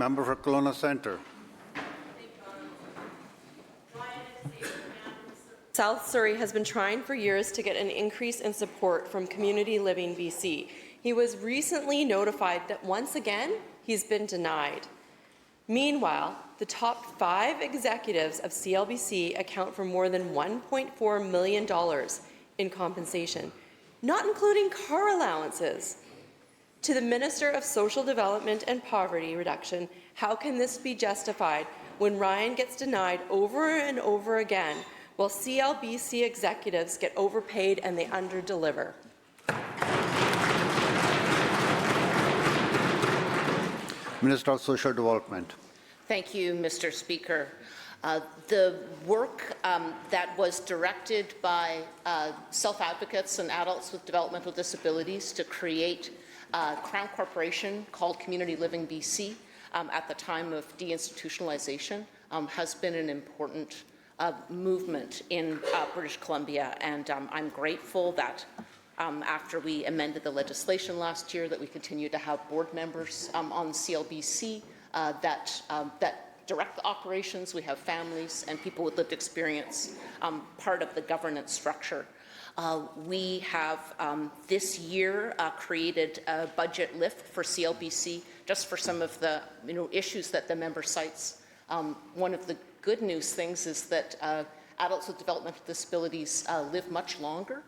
Member for Kelowna Centre. South Surrey has been trying for years to get an increase in support from Community Living BC. He was recently notified that once again, he's been denied. Meanwhile, the top 5 executives of CLBC account for more than $1.4 million in compensation, not including car allowances. To the Minister of Social Development and Poverty Reduction, how can this be justified when Ryan gets denied over and over again, while CLBC executives get overpaid and they underdeliver? Minister of Social Development. Thank you, Mr. Speaker. The work that was directed by self-advocates and adults with developmental disabilities to create a Crown Corporation called Community Living BC at the time of deinstitutionalization has been an important movement in British Columbia, and I'm grateful that after we amended the legislation last year that we continue to have board members on CLBC that direct the operations. We have families and people with lived experience part of the governance structure. We have this year created a budget lift for CLBC just for some of the issues that the member cites. One of the good news things is that adults with developmental disabilities live much longer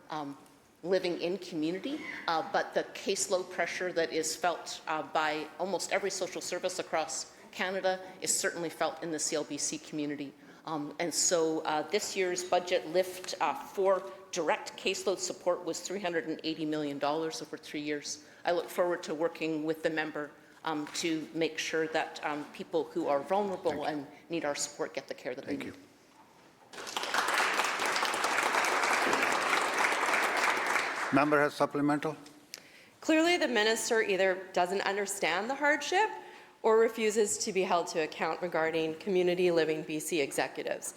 living in community, but the caseload pressure that is felt by almost every social service across Canada is certainly felt in the CLBC community. And so this year's budget lift for direct caseload support was $380 million over 3 years. I look forward to working with the member to make sure that people who are vulnerable and need our support get the care that they need. Member has supplemental. Clearly, the minister either doesn't understand the hardship or refuses to be held to account regarding Community Living BC executives.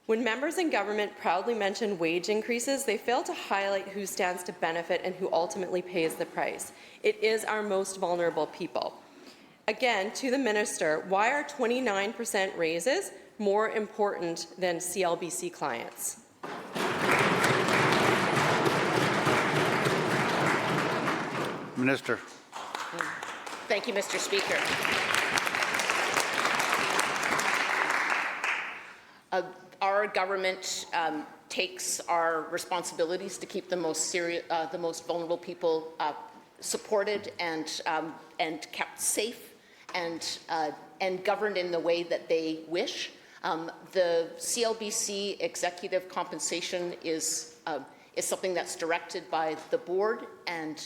When members in government proudly mention wage increases, they fail to highlight who stands to benefit and who ultimately pays the price. It is our most vulnerable people. Again, to the minister, why are 29% raises more important than CLBC clients? Minister. Thank you, Mr. Speaker. Our government takes our responsibilities to keep the most vulnerable people supported and kept safe and governed in the way that they wish. The CLBC executive compensation is something that's directed by the board and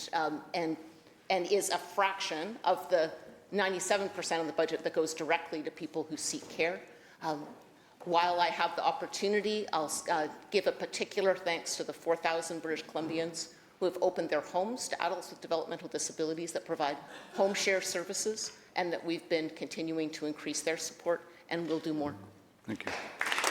is a fraction of the 97% of the budget that goes directly to people who seek care. While I have the opportunity, I'll give a particular thanks to the 4,000 British Columbians who have opened their homes to adults with developmental disabilities that provide home share services, and that we've been continuing to increase their support, and will do more. Thank you.